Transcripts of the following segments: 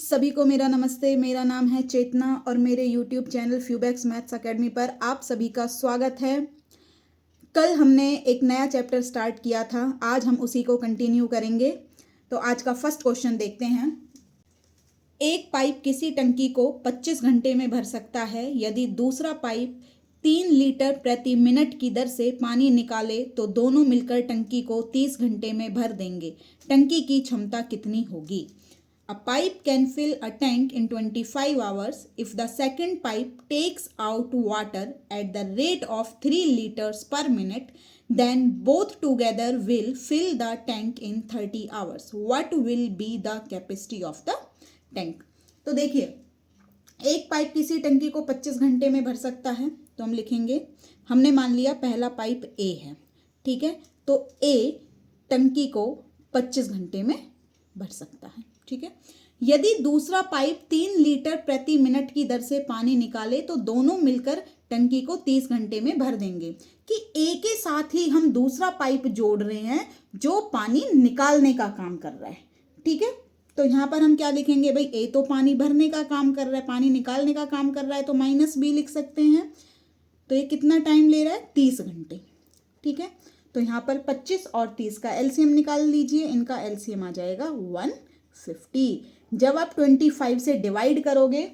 सभी को मेरा नमस्ते। मेरा नाम है चेतना और मेरे YouTube चैनल फ्यूबैक्स मैथ्स एकेडमी पर आप सभी का स्वागत है। कल हमने एक नया चैप्टर स्टार्ट किया था, आज हम उसी को कंटिन्यू करेंगे। तो आज का फर्स्ट क्वेश्चन देखते हैं। एक पाइप किसी टंकी को 25 घंटे में भर सकता है। यदि दूसरा पाइप 3 लीटर प्रति मिनट की दर से पानी निकाले तो दोनों मिलकर टंकी को 30 घंटे में भर देंगे। टंकी की क्षमता कितनी होगी? A pipe can fill a tank in 25 hours if the second pipe takes out water at the rate of 3 liters per minute, then both together will fill the tank in 30 hours. What will be the capacity of the tank? तो देखिए, एक pipe किसी टंकी को 25 घंटे में भर सकता है। तो हम लिखेंगे, हमने मान लिया पहला पाइप ए है, ठीक है। तो ए टंकी को 25 घंटे में भर सकता है, ठीक है। यदि दूसरा पाइप 3 लीटर प्रति मिनट की दर से पानी निकाले तो दोनों मिलकर टंकी को 30 घंटे में भर देंगे। कि ए के साथ ही हम दूसरा पाइप जोड़ रहे हैं जो पानी निकालने का काम कर रहा है, ठीक है। तो यहाँ पर हम क्या लिखेंगे भाई, ए तो पानी भरने का काम कर रहा है, पानी निकालने का काम कर रहा है, तो माइनस बी लिख सकते हैं। तो ये कितना टाइम ले रहा है? 30 घंटे, ठीक है। तो यहाँ पर 25 और 30 का एलसीएम निकाल लीजिए। इनका एलसीएम आ जाएगा 150। जब आप 25 से डिवाइड करोगे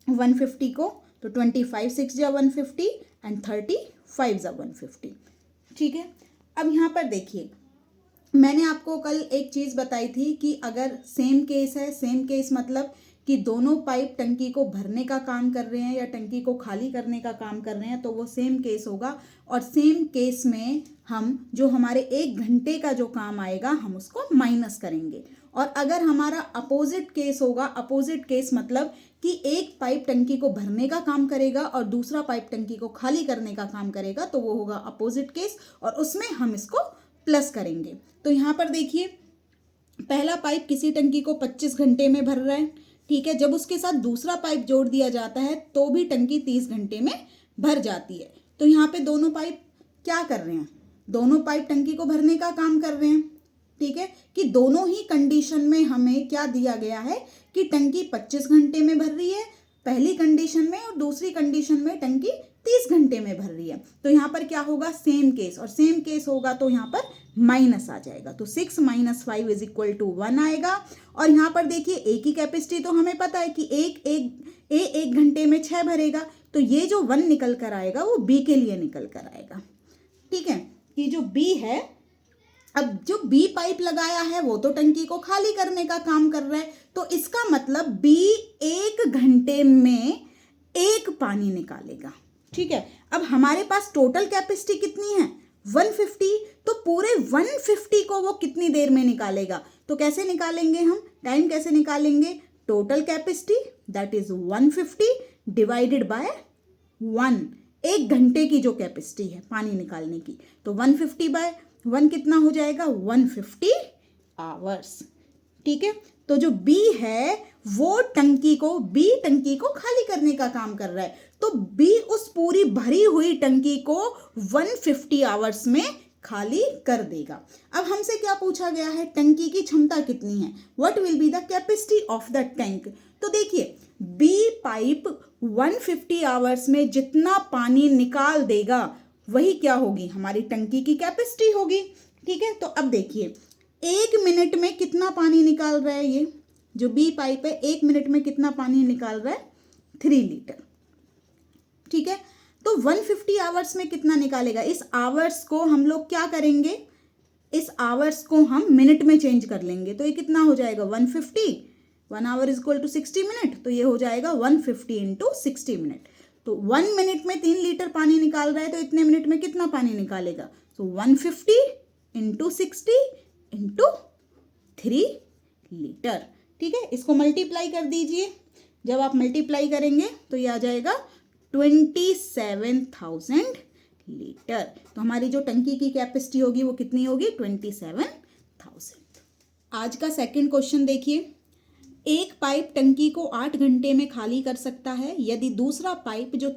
150 को तो 25 6 जा 150 एंड 35 जा 150, ठीक है। अब यहाँ पर देखिए, मैंने आपको कल एक चीज़ बताई थी कि अगर सेम केस है, सेम केस मतलब कि दोनों पाइप टंकी को भरने का काम कर रहे हैं या टंकी को खाली करने का काम कर रहे हैं, तो वो सेम केस होगा। और सेम केस में हम जो हमारे 1 घंटे का जो काम आएगा हम उसको माइनस करेंगे। और अगर हमारा अपोजिट केस होगा, अपोजिट केस मतलब कि एक पाइप टंकी को भरने का काम करेगा और दूसरा पाइप टंकी को खाली करने का काम करेगा, तो वो होगा अपोजिट केस और उसमें हम इसको प्लस करेंगे। तो यहाँ पर देखिए, पहला पाइप किसी टंकी को 25 घंटे में भर रहा है, ठीक है। जब उसके साथ दूसरा पाइप जोड़ दिया जाता है तो भी टंकी 30 घंटे में भर जाती है। तो यहाँ पे दोनों पाइप क्या कर रहे हैं? दोनों पाइप टंकी को भरने का काम कर रहे हैं, ठीक है। कि दोनों ही कंडीशन में हमें क्या दिया गया है कि टंकी 25 घंटे में भर रही है पहली कंडीशन में, और दूसरी कंडीशन में टंकी 30 घंटे में भर रही है। तो यहाँ पर क्या होगा? सेम केस, और सेम केस होगा तो यहाँ पर माइनस आ जाएगा। तो 6 - 5 = 1 आएगा। और यहाँ पर देखिए, ए की कैपेसिटी तो हमें पता है कि एक घंटे में 6 भरेगा, तो ये जो 1 निकल कर आएगा वो बी के लिए निकल कर आएगा, ठीक है। कि जो बी है, अब जो बी पाइप लगाया है वो तो टंकी को खाली करने का काम कर रहा है, तो इसका मतलब बी 1 घंटे में 1 पानी निकालेगा, ठीक है। अब हमारे पास टोटल कैपेसिटी कितनी है? 150। तो पूरे 150 को वो कितनी देर में निकालेगा? तो कैसे निकालेंगे हम? टाइम कैसे निकालेंगे? Total capacity that is 150 divided by 1, 1 घंटे की जो कैपेसिटी है पानी निकालने की, तो 150 बाय 1 कितना हो जाएगा? 150 आवर्स, ठीक है। तो जो बी है वो टंकी को खाली करने का काम कर रहा है, तो बी उस पूरी भरी हुई टंकी को 150 आवर्स में खाली कर देगा। अब हमसे क्या पूछा गया है? टंकी की क्षमता कितनी है? What will be the capacity of the tank? तो देखिए, बी पाइप 150 आवर्स में जितना पानी निकाल देगा वही क्या होगी? हमारी टंकी की कैपेसिटी होगी, ठीक है। तो अब देखिए, 1 मिनट में कितना पानी निकाल रहा है? ये जो बी पाइप है 1 मिनट में कितना पानी निकाल रहा है? 3 लीटर, ठीक है। तो 150 आवर्स में कितना निकालेगा? इस आवर्स को हम लोग क्या करेंगे? इस आवर्स को हम मिनट में चेंज कर लेंगे, तो ये कितना हो जाएगा? 150, 1 आवर = 60 मिनट, तो ये हो जाएगा 150 × 60 मिनट। तो 1 मिनट में 3 लीटर पानी निकाल रहा है, तो इतने मिनट में कितना पानी निकालेगा? तो 150 × 60 × 3 लीटर, ठीक है। इसको मल्टीप्लाई कर दीजिए। जब आप मल्टीप्लाई करेंगे तो ये आ जाएगा 27,000 लीटर। तो हमारी जो टंकी की कैपेसिटी होगी वो कितनी होगी? 27,000। आज का सेकंड क्वेश्चन देखिए, एक पाइप टंकी को 8 घंटे में खाली कर सकता है। यदि दूसरा पाइप जो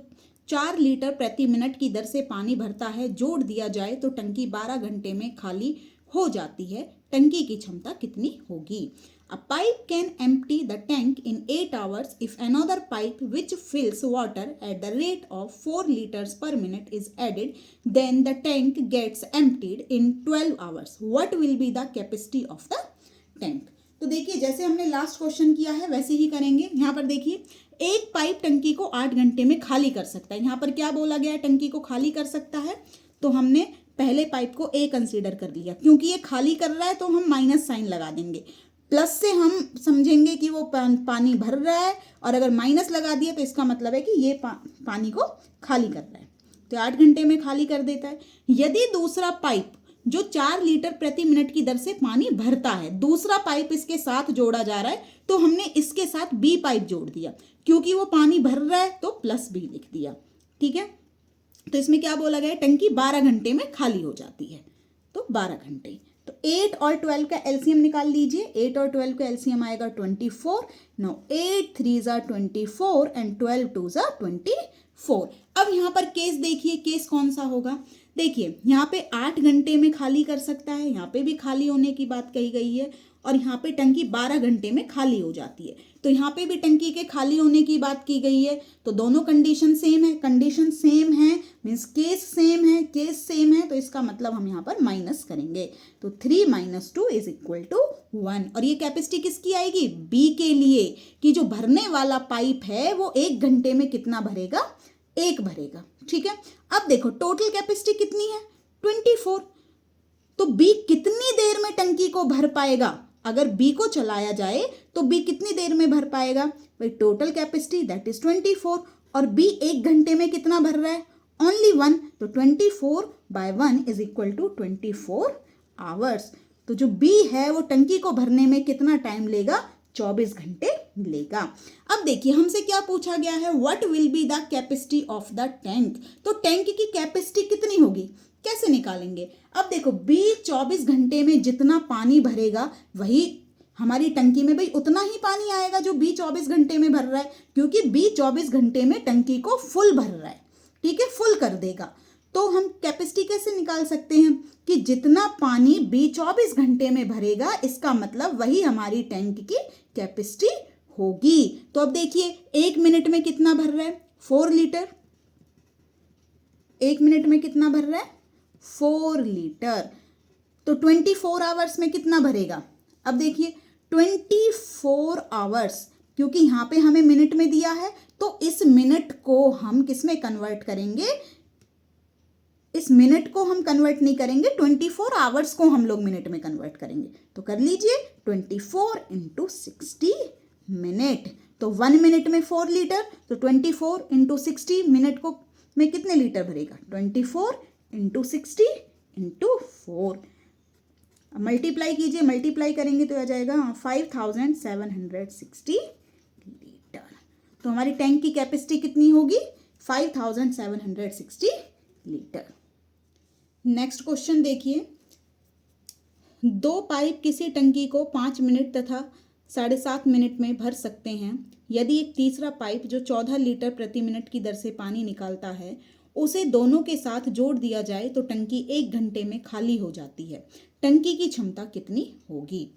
4 लीटर प्रति मिनट की दर से पानी भरता है जोड़ दिया जाए तो टंकी 12 घंटे में खाली हो जाती है। टंकी की क्षमता कितनी होगी? A pipe can empty the tank in 8 hours if another pipe which fills water at the rate of 4 liters per minute is added, then the tank gets emptied in 12 hours. What will be the capacity of the tank? तो देखिए जैसे हमने last question किया है वैसे ही करेंगे। यहाँ पर देखिए एक पाइप टंकी को 8 घंटे में खाली कर सकता है। यहाँ पर क्या बोला गया है, टंकी को खाली कर सकता है, तो हमने पहले पाइप को ए कंसीडर कर लिया। क्योंकि ये खाली कर रहा है तो हम माइनस साइन लगा देंगे, प्लस से हम समझेंगे कि वो पानी भर रहा है, और अगर माइनस लगा दिया तो इसका मतलब है कि ये पानी को खाली कर रहा है। तो 8 घंटे में खाली कर देता है। यदि दूसरा पाइप जो 4 लीटर प्रति मिनट की दर से पानी भरता है, दूसरा पाइप इसके साथ जोड़ा जा रहा है, तो हमने इसके साथ बी पाइप जोड़ दिया। क्योंकि वो पानी भर रहा है तो प्लस बी लिख दिया। ठीक है, तो इसमें क्या बोला गया है, टंकी 12 घंटे में खाली हो जाती है। तो 12 घंटे। तो 8 और 12 का एलसीएम निकाल लीजिए। 8 और 12 का एलसीएम आएगा 24। नाउ 8 3 ज़ा 24 एंड 12 2 ज़ा 24। अब यहाँ पर केस देखिए, केस कौन सा होगा। देखिए यहाँ पे 8 घंटे में खाली कर सकता है, यहाँ पे भी खाली होने की बात कही गई है, और यहाँ पे टंकी 12 घंटे में खाली हो जाती है। तो यहाँ पे भी टंकी के खाली होने की बात की गई है। तो दोनों कंडीशन सेम है, कंडीशन सेम है मीन्स केस सेम है, केस सेम है, तो इसका मतलब हम यहाँ पर माइनस करेंगे। तो 3 - 2 = 1। और ये कैपेसिटी किसकी आएगी, बी के लिए, कि जो भरने वाला पाइप है वो 1 घंटे में कितना भरेगा, 1 भरेगा। ठीक है, अब देखो टोटल कैपेसिटी कितनी है, 24। तो बी कितनी देर में टंकी को भर पाएगा, अगर बी को चलाया जाए तो बी कितनी देर में भर पाएगा भाई, टोटल कैपेसिटी दैट इज 24, और बी 1 घंटे में कितना भर रहा है, ओनली 1। तो 24/1 = 24 आवर्स। तो जो बी है वो टंकी को भरने में कितना टाइम लेगा, 24 घंटे लेगा। अब देखिए हमसे क्या पूछा गया है, what will be the capacity of the tank. तो टैंक की कैपेसिटी कितनी होगी, कैसे निकालेंगे। अब देखो बी 24 घंटे में जितना पानी भरेगा वही हमारी टंकी में भाई उतना ही पानी आएगा जो बी 24 घंटे में भर रहा है, क्योंकि बी 24 घंटे में टंकी को फुल भर रहा है। ठीक है, फुल कर देगा। तो हम कैपेसिटी कैसे निकाल सकते हैं कि जितना पानी बी 24 घंटे में भरेगा, इसका मतलब वही हमारी टैंक की कैपेसिटी होगी। तो अब देखिए 1 मिनट में कितना भर रहा है, 4 लीटर। 1 मिनट में कितना भर रहा है, 4 लीटर। तो 24 आवर्स में कितना भरेगा। अब देखिए 24 आवर्स, क्योंकि यहाँ पे हमें मिनट में दिया है, तो इस मिनट को हम किस में कन्वर्ट करेंगे, इस मिनट को हम कन्वर्ट नहीं करेंगे, 24 आवर्स को हम लोग मिनट में कन्वर्ट करेंगे। तो कर लीजिए 24 × 60 मिनट। तो 1 मिनट में 4 लीटर, तो 24 × 60 मिनट को में कितने लीटर भरेगा, 24 × 60 × 4। मल्टीप्लाई कीजिए, मल्टीप्लाई करेंगे तो आ जाएगा 5760 लीटर। तो हमारी टैंक की कैपेसिटी कितनी होगी, 5760 लीटर। नेक्स्ट क्वेश्चन देखिए, 2 पाइप किसी टंकी को 5 मिनट तथा 7.5 मिनट में भर सकते हैं। यदि एक तीसरा पाइप जो 14 लीटर प्रति मिनट की दर से पानी निकालता है, उसे दोनों के साथ जोड़ दिया जाए तो टंकी 1 घंटे में खाली हो जाती है। टंकी की क्षमता कितनी होगी।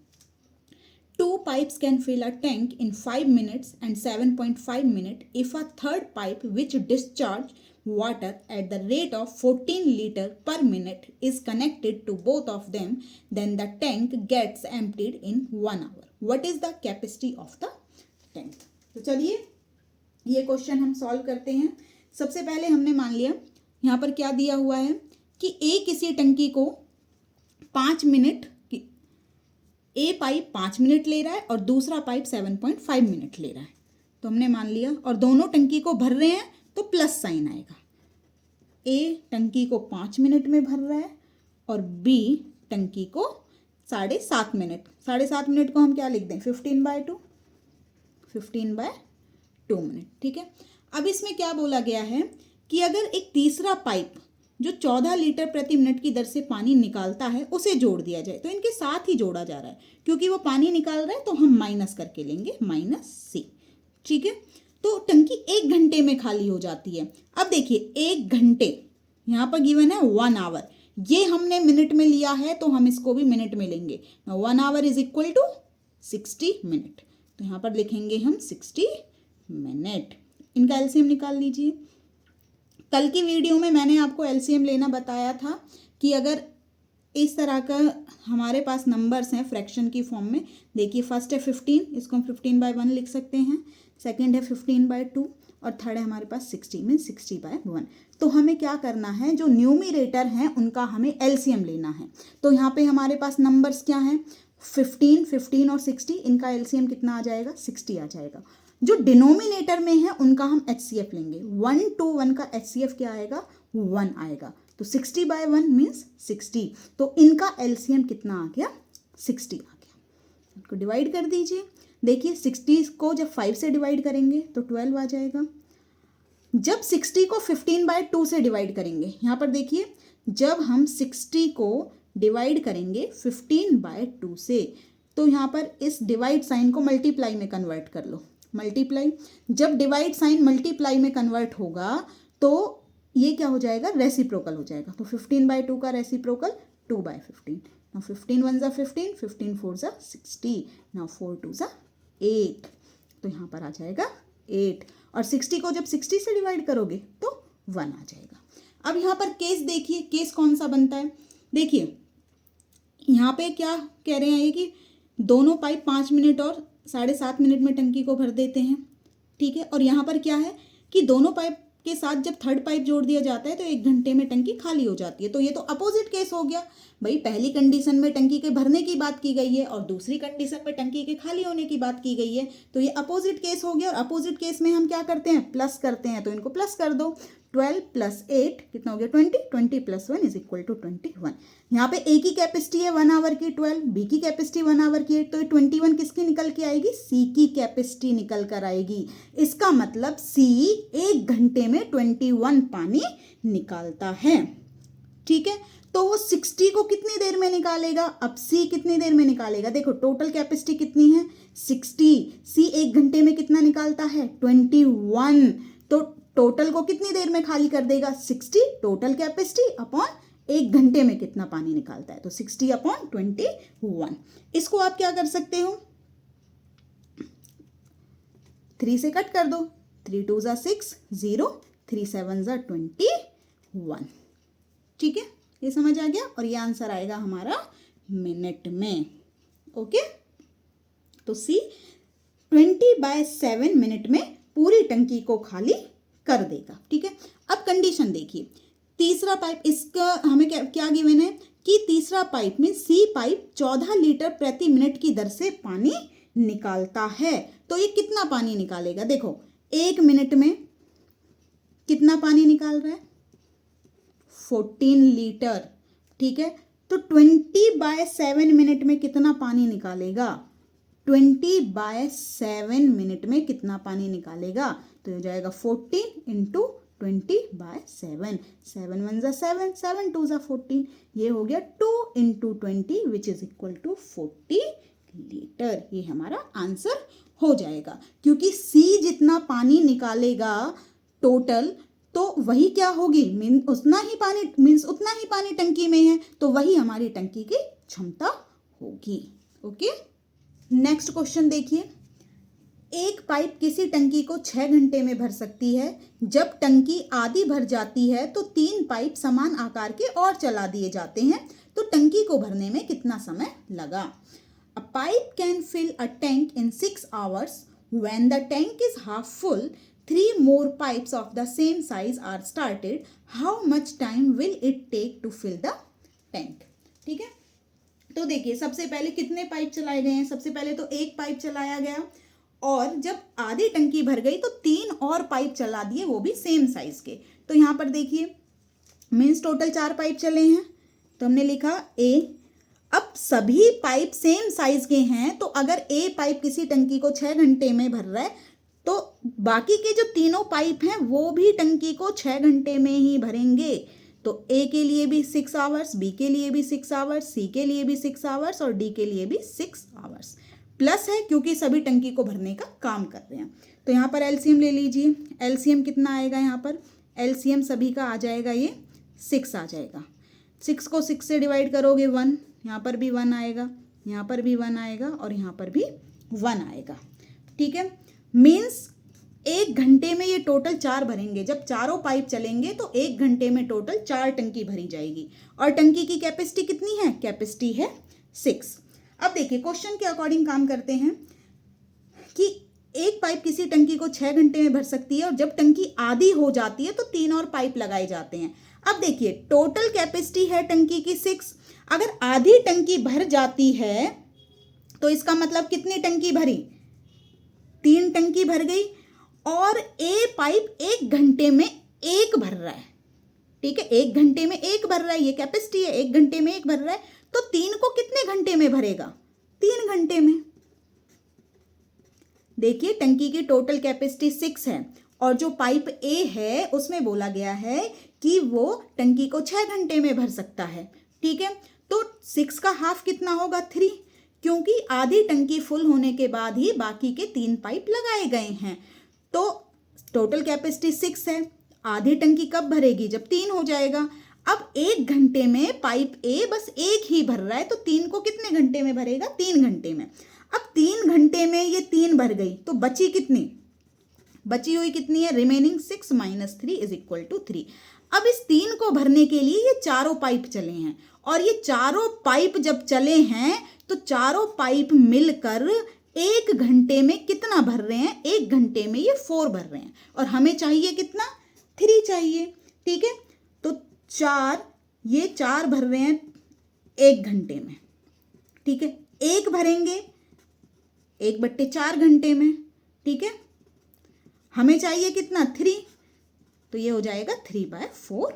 2 pipes can fill a tank in 5 minutes and 7.5 minutes if a third pipe which discharge water at the rate of 14 liter per minute is connected to both of them, then the tank gets emptied in 1 hour. What is the capacity of the tank? तो चलिए ये question हम solve करते हैं। सबसे पहले हमने मान लिया यहाँ पर क्या दिया हुआ है कि ए किसी टंकी को 5 मिनट, ए पाइप 5 मिनट ले रहा है और दूसरा पाइप 7.5 मिनट ले रहा है। तो हमने मान लिया, और दोनों टंकी को भर रहे हैं तो प्लस साइन आएगा। ए टंकी को 5 मिनट में भर रहा है और बी टंकी को 7.5 मिनट। 7.5 मिनट को हम क्या लिख दें, 15/2 मिनट। ठीक है, अब इसमें क्या बोला गया है कि अगर एक तीसरा पाइप जो 14 लीटर प्रति मिनट की दर से पानी निकालता है उसे जोड़ दिया जाए, तो इनके साथ ही जोड़ा जा रहा है क्योंकि वो पानी निकाल रहा है, तो हम माइनस करके लेंगे -c। ठीक है, तो टंकी 1 घंटे में खाली हो जाती है। अब देखिए 1 घंटे यहाँ पर गिवन है 1 आवर, ये हमने मिनट में लिया है तो हम इसको भी मिनट में लेंगे। 1 आवर = 60 मिनट। तो यहाँ पर लिखेंगे हम 60 मिनट। इनका एलसीएम निकाल लीजिए। कल की वीडियो में मैंने आपको एलसीएम लेना बताया था कि अगर इस तरह का हमारे पास नंबर्स हैं फ्रैक्शन की फॉर्म में, देखिए फर्स्ट है 15, इसको हम 15/1 लिख सकते हैं, सेकंड है 15/2 और थर्ड है हमारे पास 60 मीन 60/1। तो हमें क्या करना है, जो न्यूमरेटर हैं उनका हमें एलसीएम लेना है। तो यहाँ पे हमारे पास नंबर्स क्या हैं, 15, 15 और 60, इनका एलसीएम कितना आ जाएगा, 60 आ जाएगा। जो डिनोमिनेटर में है उनका हम एचसीएफ लेंगे, 1 to 1 का एचसीएफ क्या आएगा, 1 आएगा। तो 60/1 मीन्स 60। तो इनका एलसीएम कितना आ गया, 60 आ गया। इनको डिवाइड कर दीजिए। देखिए 60 को जब 5 से डिवाइड करेंगे तो 12 आ जाएगा। जब 60 को 15/2 से डिवाइड करेंगे, यहाँ पर देखिए जब हम 60 को डिवाइड करेंगे 15/2 से, तो यहाँ पर इस डिवाइड साइन को मल्टीप्लाई में कन्वर्ट कर लो, मल्टीप्लाई। जब डिवाइड साइन मल्टीप्लाई में कन्वर्ट होगा तो ये क्या हो जाएगा, रेसिप्रोकल हो जाएगा। तो 15/2 का रेसिप्रोकल 2/15। नाउ 15 1 ज़ा 15, 15 4 ज़ा 60, नाउ 4 2 ज़ा 8। तो यहाँ पर आ जाएगा 8, और 60 को जब 60 से डिवाइड करोगे तो 1 आ जाएगा। अब यहाँ पर केस देखिए, केस कौन सा बनता है, देखिए यहाँ पे क्या कह रहे हैं ये कि दोनों पाइप 5 मिनट और 7.5 मिनट में टंकी को भर देते हैं, ठीक है। और यहाँ पर क्या है कि दोनों पाइप के साथ जब थर्ड पाइप जोड़ दिया जाता है तो 1 घंटे में टंकी खाली हो जाती है। तो ये तो अपोजिट केस हो गया भाई, पहली कंडीशन में टंकी के भरने की बात की गई है और दूसरी कंडीशन में टंकी के खाली होने की बात की गई है। तो ये अपोजिट केस हो गया, और अपोजिट केस में हम क्या करते हैं, प्लस करते हैं। तो इनको प्लस कर दो, 12 + 8 कितना हो गया, 20, 20 + 1 = 21। यहाँ पे ए की कैपेसिटी है 1 आवर की 12, बी की कैपेसिटी 1 आवर की है, तो 21 किसकी निकल के आएगी, सी की कैपेसिटी निकल कर आएगी। इसका मतलब सी 1 घंटे में 21 पानी निकालता है, ठीक है। तो वो 60 को कितनी देर में निकालेगा, अब सी कितनी देर में निकालेगा, देखो टोटल कैपेसिटी कितनी है 60, सी 1 घंटे में कितना निकालता है 21, तो टोटल को कितनी देर में खाली कर देगा, 60 टोटल कैपेसिटी अपॉन 1 घंटे में कितना पानी निकालता है, तो 60/21। इसको आप क्या कर सकते हो, 3 से कट कर दो, 3 2 ज़ा 6, 0, 3 7 ज़ा 21, ठीक है, ये समझ आ गया। और ये आंसर आएगा हमारा मिनट में, ओके। तो सी 20/7 मिनट में पूरी टंकी को खाली कर देगा, ठीक है। अब कंडीशन देखिए, तीसरा पाइप, इसका हमें क्या गिवन है कि तीसरा पाइप में सी पाइप 14 लीटर प्रति मिनट की दर से पानी निकालता है। तो ये कितना पानी निकालेगा, देखो 1 मिनट में कितना पानी निकाल रहा है, 14 लीटर, ठीक है। तो 20/7 मिनट में कितना पानी निकालेगा, 20/7 मिनट में कितना पानी निकालेगा, तो हो जाएगा 14 × 20/7, 7 1 ज़ा 7, 7 2 ज़ा 14, ये हो गया 2 × 20 which is equal to 40 litre. ये हमारा आंसर हो जाएगा, क्योंकि सी जितना पानी निकालेगा टोटल, तो वही क्या होगी, उतना ही पानी टंकी में है, तो वही हमारी टंकी की क्षमता होगी, ओके। नेक्स्ट क्वेश्चन देखिए, एक पाइप किसी टंकी को 6 घंटे में भर सकती है। जब टंकी आधी भर जाती है तो 3 पाइप समान आकार के और चला दिए जाते हैं, तो टंकी को भरने में कितना समय लगा। A pipe can fill a tank in 6 hours. When the tank is half full, 3 more pipes of the same size are started. How much time will it take to fill the tank? ठीक है, तो देखिए सबसे पहले कितने pipe चलाए गए हैं, सबसे पहले तो एक पाइप चलाया गया, और जब आधी टंकी भर गई तो 3 और पाइप चला दिए, वो भी सेम साइज के। तो यहाँ पर देखिए मीन्स टोटल 4 पाइप चले हैं, तो हमने लिखा ए। अब सभी पाइप सेम साइज के हैं, तो अगर ए पाइप किसी टंकी को 6 घंटे में भर रहा है, तो बाकी के जो तीनों पाइप हैं वो भी टंकी को 6 घंटे में ही भरेंगे। तो ए के लिए भी 6 आवर्स, बी के लिए भी 6 आवर्स, सी के लिए भी 6 आवर्स और डी के लिए भी 6 आवर्स। प्लस है क्योंकि सभी टंकी को भरने का काम कर रहे हैं। तो यहाँ पर एलसीएम ले लीजिए, एलसीएम कितना आएगा, यहाँ पर एलसीएम सभी का आ जाएगा, ये 6 आ जाएगा। 6 को 6 से डिवाइड करोगे 1, यहाँ पर भी 1 आएगा, यहाँ पर भी 1 आएगा और यहाँ पर भी 1 आएगा। ठीक है, मीन्स 1 घंटे में ये टोटल 4 भरेंगे। जब चारों पाइप चलेंगे तो 1 घंटे में टोटल 4 टंकी भरी जाएगी। और टंकी की कैपेसिटी कितनी है? कैपेसिटी है 6। अब देखिए क्वेश्चन के अकॉर्डिंग काम करते हैं कि एक पाइप किसी टंकी को 6 घंटे में भर सकती है और जब टंकी आधी हो जाती है तो 3 और पाइप लगाए जाते हैं। अब देखिए टोटल कैपेसिटी है टंकी की 6। अगर आधी टंकी भर जाती है तो इसका मतलब कितनी टंकी भरी? 3 टंकी भर गई। और ए पाइप 1 घंटे में 1 भर रहा है। ठीक है, 1 घंटे में 1 भर रहा है, ये कैपेसिटी है, 1 घंटे में 1 भर रहा है, तो 3 को कितने घंटे में भरेगा? 3 घंटे में। देखिए टंकी की टोटल कैपेसिटी 6 है और जो पाइप ए है उसमें बोला गया है कि वो टंकी को 6 घंटे में भर सकता है। ठीक है, तो 6 का हाफ कितना होगा? 3, क्योंकि आधी टंकी फुल होने के बाद ही बाकी के 3 पाइप लगाए गए हैं। तो टोटल कैपेसिटी 6 है, आधी टंकी कब भरेगी? जब 3 हो जाएगा। अब 1 घंटे में पाइप ए बस 1 ही भर रहा है, तो 3 को कितने घंटे में भरेगा? 3 घंटे में। अब 3 घंटे में ये 3 भर गई तो बची कितनी? बची हुई कितनी है? रिमेनिंग 6 - 3 = 3। अब इस 3 को भरने के लिए ये चारों पाइप चले हैं और ये चारों पाइप जब चले हैं तो चारों पाइप मिलकर 1 घंटे में कितना भर रहे हैं? 1 घंटे में ये 4 भर रहे हैं और हमें चाहिए कितना? 3 चाहिए। ठीक है, तो 4 भर रहे हैं 1 घंटे में। ठीक है, 1 भरेंगे 1/4 घंटे में। ठीक है, हमें चाहिए कितना? 3, तो ये हो जाएगा 3/4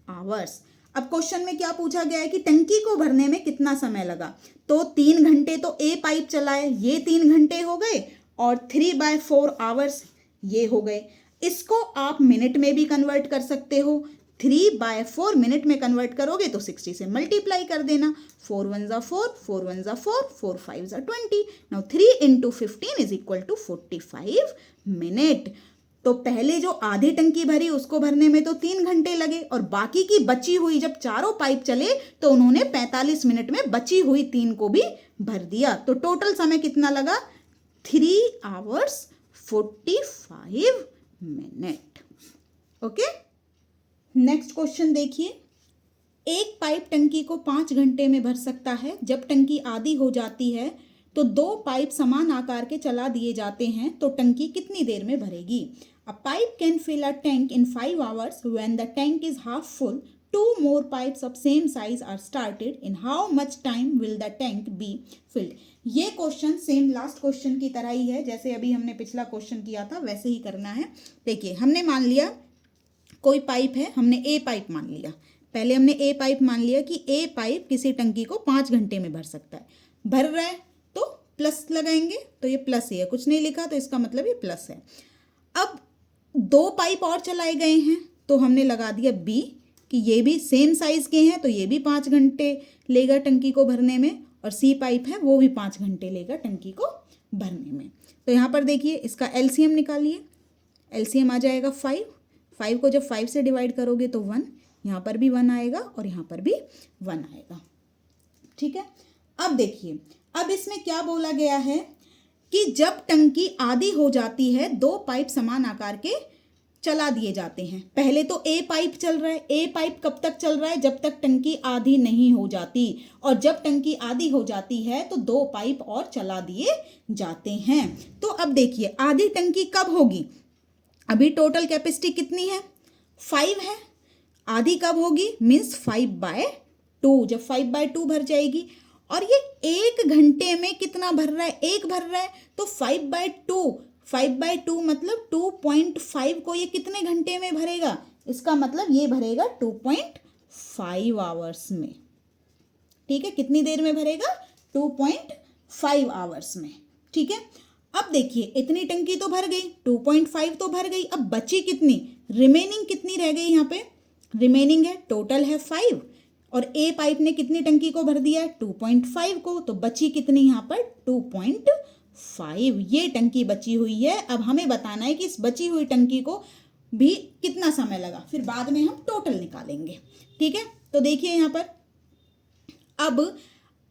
आवर्स। अब क्वेश्चन में क्या पूछा गया है कि टंकी को भरने में कितना समय लगा? तो 3 घंटे तो ए पाइप चलाए, ये 3 घंटे हो गए और 3/4 आवर्स ये हो गए। इसको आप मिनट में भी कन्वर्ट कर सकते हो। 3/4 मिनट में कन्वर्ट करोगे तो 60 से मल्टीप्लाई कर देना। 4 1 ज़ा 4, 4 1 ज़ा 4, 4 5 ज़ा 20। Now 3 × 15 = 45 minute. तो पहले जो आधी टंकी भरी उसको भरने में तो 3 घंटे लगे और बाकी की बची हुई जब चारों पाइप चले तो उन्होंने 45 मिनट में बची हुई 3 को भी भर दिया। तो टोटल समय कितना लगा? 3 hours 45 minute. Okay, next question देखिए। एक पाइप टंकी को 5 घंटे में भर सकता है। जब टंकी आधी हो जाती है तो 2 पाइप समान आकार के चला दिए जाते हैं तो टंकी कितनी देर में भरेगी? A pipe can fill a tank in 5 hours. When the tank is half full, 2 more pipes of same size are started. In how much time will the tank be filled? ये क्वेश्चन सेम लास्ट क्वेश्चन की तरह ही है, जैसे अभी हमने पिछला question किया था वैसे ही करना है। देखिए हमने मान लिया कोई पाइप है, हमने ए पाइप मान लिया। पहले हमने ए पाइप मान लिया कि ए पाइप किसी टंकी को 5 घंटे में भर सकता है। भर रहा है तो प्लस लगाएंगे, तो ये प्लस ही है, कुछ नहीं लिखा तो इसका मतलब ये प्लस है। अब 2 पाइप और चलाए गए हैं तो हमने लगा दिया बी कि ये भी सेम साइज के हैं तो ये भी 5 घंटे लेगा टंकी को भरने में, और सी पाइप है वो भी 5 घंटे लेगा टंकी को भरने में। तो यहाँ पर देखिए इसका एलसीएम निकालिए। एलसीएम आ जाएगा 5। 5 को जब 5 से डिवाइड करोगे तो 1, यहाँ पर भी 1 आएगा और यहाँ पर भी 1 आएगा। ठीक है, अब देखिए अब इसमें क्या बोला गया है कि जब टंकी आधी हो जाती है 2 पाइप समान आकार के चला दिए जाते हैं। पहले तो ए पाइप चल रहा है। ए पाइप कब तक चल रहा है? जब तक टंकी आधी नहीं हो जाती, और जब टंकी आधी हो जाती है तो 2 पाइप और चला दिए जाते हैं। तो अब देखिए आधी टंकी कब होगी? अभी टोटल कैपेसिटी कितनी है? 5 है। आधी कब होगी? मीन्स 5/2, जब 5/2 भर जाएगी। और ये 1 घंटे में कितना भर रहा है? 1 भर रहा है, तो 5/2 मतलब 2.5 को ये कितने घंटे में भरेगा? इसका मतलब ये भरेगा 2.5 आवर्स में। ठीक है, कितनी देर में भरेगा? 2.5 आवर्स में। ठीक है, अब देखिए इतनी टंकी तो भर गई, 2.5 तो भर गई, अब बची कितनी? रिमेनिंग कितनी रह गई? यहाँ पे रिमेनिंग है, टोटल है 5 और ए पाइप ने कितनी टंकी को भर दिया है? 2.5 को, तो बची कितनी यहाँ पर? 2.5। ये टंकी बची हुई है। अब हमें बताना है कि इस बची हुई टंकी को भी कितना समय लगा, फिर बाद में हम टोटल निकालेंगे। ठीक है, तो देखिए यहाँ पर अब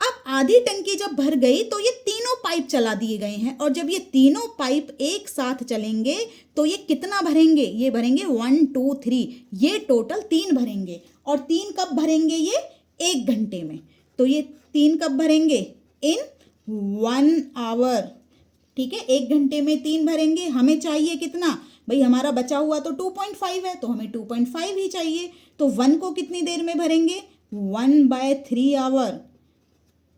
अब आधी टंकी जब भर गई तो ये तीनों पाइप चला दिए गए हैं, और जब ये तीनों पाइप एक साथ चलेंगे तो ये कितना भरेंगे? ये भरेंगे 1 2 3, ये टोटल 3 भरेंगे। और 3 कब भरेंगे? ये 1 घंटे में। तो ये 3 कब भरेंगे? इन 1 आवर। ठीक है, 1 घंटे में 3 भरेंगे। हमें चाहिए कितना भाई? हमारा बचा हुआ तो 2.5 है, तो हमें 2.5 ही चाहिए। तो 1 को कितनी देर में भरेंगे? 1/3 आवर।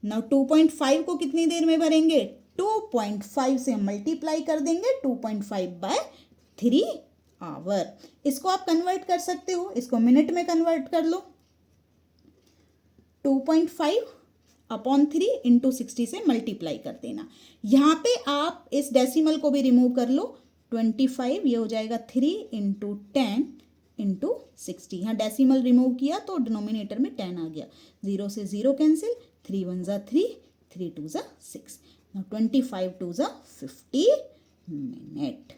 नाउ 2.5 को कितनी देर में भरेंगे? 2.5 से हम मल्टीप्लाई कर देंगे 2.5/3 आवर। इसको आप कन्वर्ट कर सकते हो, इसको मिनट में कन्वर्ट कर लो। 2.5/3 इंटू 60 से मल्टीप्लाई कर देना। यहाँ पे आप इस डेसिमल को भी रिमूव कर लो। 25 ये हो जाएगा 3 इंटू 10 इंटू 60। यहाँ डेसिमल रिमूव किया तो डिनोमिनेटर में 10 आ गया। 0 से 0 कैंसिल, 3 1 ज़ा 3, 3 2 ज़ा 6। 25 2 ज़ा 50 मिनट।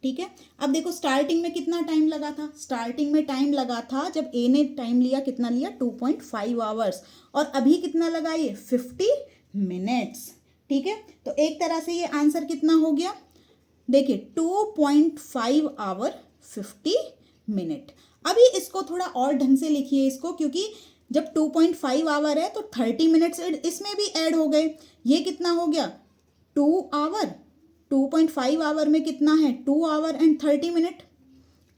ठीक है, अब देखो स्टार्टिंग में कितना टाइम लगा था? स्टार्टिंग में टाइम लगा था जब ए ने टाइम लिया, कितना लिया? 2.5 आवर्स। और अभी कितना लगा? ये 50 मिनट्स। ठीक है, तो एक तरह से ये आंसर कितना हो गया? देखिए 2.5 आवर 50 मिनट। अभी इसको थोड़ा और ढंग से लिखिए इसको, क्योंकि जब 2.5 आवर है तो 30 मिनट्स इसमें भी ऐड हो गए। ये कितना हो गया? 2 आवर। 2.5 आवर में कितना है? 2 आवर एंड 30 मिनट।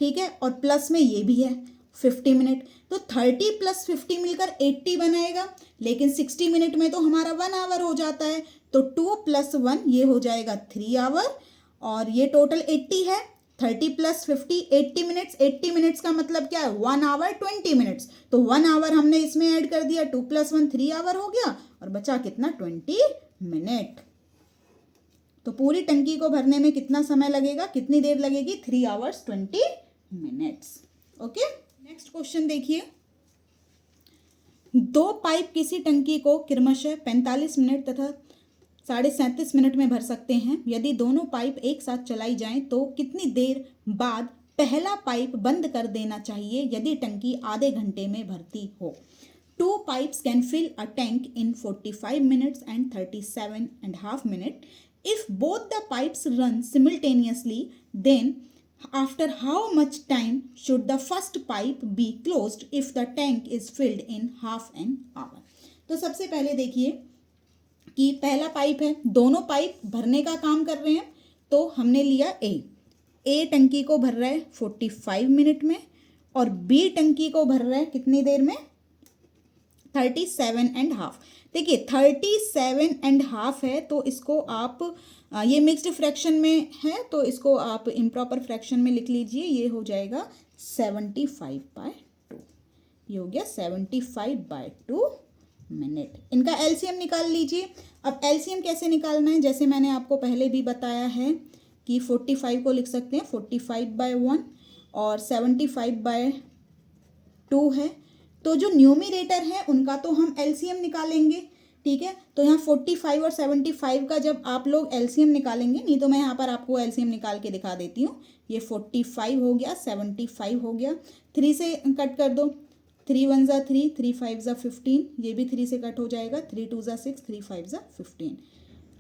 ठीक है, और प्लस में ये भी है 50 मिनट। तो 30 प्लस 50 मिलकर 80 बनाएगा, लेकिन 60 मिनट में तो हमारा 1 आवर हो जाता है। तो 2 + 1 ये हो जाएगा 3 आवर, और ये टोटल 80 है। 30 + 50 80 मिनट्स। 80 मिनट्स का मतलब क्या है? 1 आवर 20 मिनट्स। तो 1 आवर हमने इसमें ऐड कर दिया, 2 + 1 3 आवर हो गया, और बचा कितना? 20 मिनट। तो पूरी टंकी को भरने में कितना समय लगेगा? कितनी देर लगेगी? 3 hours 20 minutes. Okay, next question देखिए। 2 पाइप किसी टंकी को क्रमशः 45 मिनट तथा 37.5 मिनट में भर सकते हैं। यदि दोनों पाइप एक साथ चलाई जाएं तो कितनी देर बाद पहला पाइप बंद कर देना चाहिए यदि टंकी आधे घंटे में भरती हो? 2 pipes can fill a tank in 45 minutes and 37.5 minutes. If both the pipes run simultaneously, then after how much time should the first pipe be closed if the tank is filled in half an hour? तो सबसे पहले देखिए कि पहला pipe है, दोनों pipe भरने का काम कर रहे हैं। तो हमने लिया ए टंकी को भर रहा है 45 मिनट में, और बी टंकी को भर रहा है कितनी देर में? 37.5। देखिए 37.5 है, तो इसको आप ये मिक्स्ड फ्रैक्शन में है तो इसको आप इम्प्रॉपर फ्रैक्शन में लिख लीजिए। ये हो जाएगा 75/2। ये हो गया 75/2 मिनट। इनका एलसीएम निकाल लीजिए। अब एलसीएम कैसे निकालना है? जैसे मैंने आपको पहले भी बताया है कि 45 को लिख सकते हैं 45/1, और 75/2 है। तो जो न्यूमिरेटर है उनका तो हम एलसीएम निकालेंगे। ठीक है, तो यहाँ 45 और 75 का जब आप लोग एलसीएम निकालेंगे, नहीं तो मैं यहाँ पर आपको एलसीएम निकाल के दिखा देती हूँ। ये 45 हो गया, 75 हो गया, 3 से कट कर दो। 3 1 ज़ा 3, 3 5 ज़ा 15, ये भी 3 से कट हो जाएगा। 3 2 ज़ा 6, 3 5 ज़ा 15।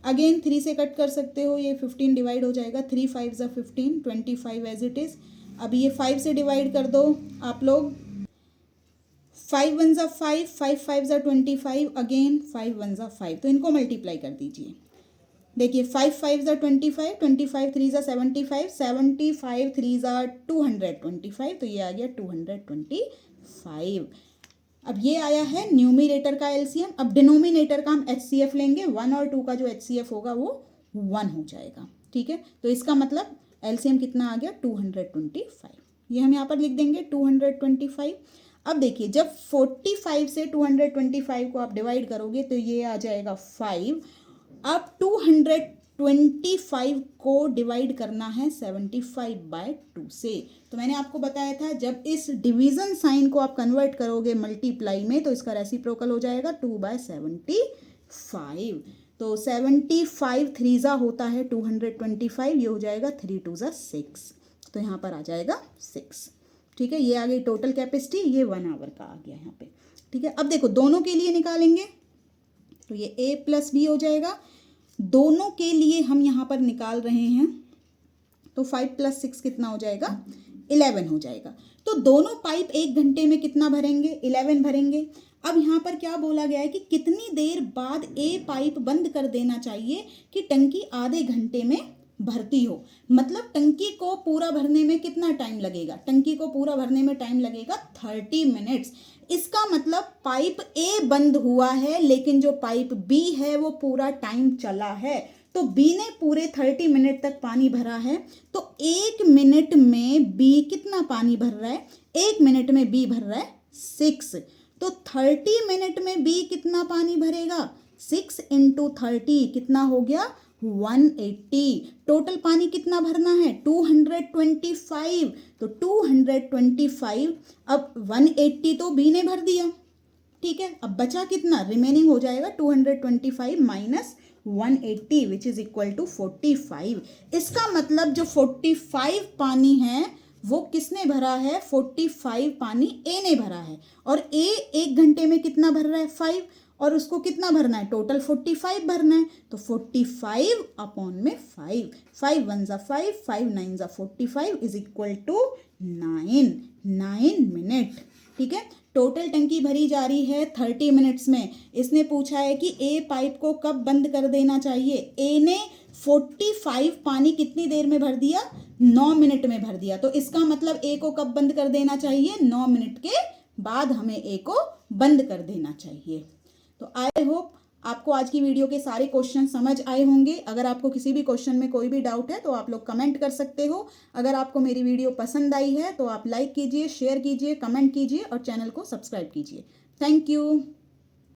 अगेन 3 से कट कर सकते हो, ये 15 डिवाइड हो जाएगा। 3 5 ज़ा 15, 25 एज इट इज़। अभी ये 5 से डिवाइड कर दो आप लोग। 5 1 ज़ा 5, 5 5 ज़ा 25, अगेन 5 1 ज़ा 5। तो इनको मल्टीप्लाई कर दीजिए। देखिए 5 5 ज़ा 25, 25 3 ज़ा 75, 75 3 ज़ा 225, तो ये आ गया 225। अब ये आया है न्यूमिरेटर का एलसीएम। अब डिनोमिनेटर का हम एचसीएफ लेंगे। 1 और 2 का जो एचसीएफ होगा वो 1 हो जाएगा। ठीक है, तो इसका मतलब एलसीएम कितना आ गया? 225। ये हम यहाँ पर लिख देंगे 225। अब देखिए जब 45 से 225 को आप डिवाइड करोगे तो ये आ जाएगा 5। अब 225 को डिवाइड करना है 75/2 से। तो मैंने आपको बताया था जब इस डिवीज़न साइन को आप कन्वर्ट करोगे मल्टीप्लाई में तो इसका रेसिप्रोकल हो जाएगा 2/75। तो 75 3 ज़ा होता है 225, ये हो जाएगा 3 2 ज़ा 6, तो यहाँ पर आ जाएगा 6। ठीक है, ये आ गई टोटल कैपेसिटी, ये 1 आवर का आ गया यहाँ पे। ठीक है, अब देखो दोनों के लिए निकालेंगे तो ये A प्लस B हो जाएगा। दोनों के लिए हम यहाँ पर निकाल रहे हैं, तो 5 प्लस 6 कितना हो जाएगा? 11 हो जाएगा। तो दोनों पाइप 1 घंटे में कितना भरेंगे? 11 भरेंगे। अब यहाँ पर क्या बोला गया है कि कितनी देर बाद A पाइप बंद कर देना चाहिए कि टंकी आधे घंटे में भरती हो। मतलब टंकी को पूरा भरने में कितना टाइम लगेगा? टंकी को पूरा भरने में टाइम लगेगा 30 मिनट्स। इसका मतलब पाइप A बंद हुआ है, लेकिन जो पाइप B है वो पूरा टाइम चला है। तो B ने पूरे 30 मिनट तक पानी भरा है। तो 1 मिनट में B कितना पानी भर रहा है? 1 मिनट में B भर रहा है 6। तो 30 मिनट में B कितना पानी भरेगा? 6 इंटू 30 कितना हो गया? 180। टोटल पानी कितना भरना है? 225। तो 225, अब 180 तो B ने भर दिया, ठीक है। अब बचा कितना? रिमेनिंग हो जाएगा 225 minus 180 which is equal to 45। इसका मतलब जो 45 पानी है वो किसने भरा है? 45 पानी A ने भरा है। और A 1 घंटे में कितना भर रहा है? 5। और उसको कितना भरना है? टोटल 45 भरना है। तो 45 अपॉन में 5, 5 1 जा 5, 5 9 जा 45 इज इक्वल टू 9 मिनट, ठीक है। टोटल टंकी भरी जा रही है 30 मिनट्स में। इसने पूछा है कि A पाइप को कब बंद कर देना चाहिए। A ने 45 पानी कितनी देर में भर दिया? 9 मिनट में भर दिया। तो इसका मतलब A को कब बंद कर देना चाहिए? 9 मिनट के बाद हमें A को बंद कर देना चाहिए। तो आई होप आपको आज की वीडियो के सारे क्वेश्चन समझ आए होंगे। अगर आपको किसी भी क्वेश्चन में कोई भी डाउट है तो आप लोग कमेंट कर सकते हो। अगर आपको मेरी वीडियो पसंद आई है तो आप लाइक कीजिए, शेयर कीजिए, कमेंट कीजिए और चैनल को सब्सक्राइब कीजिए। Thank you.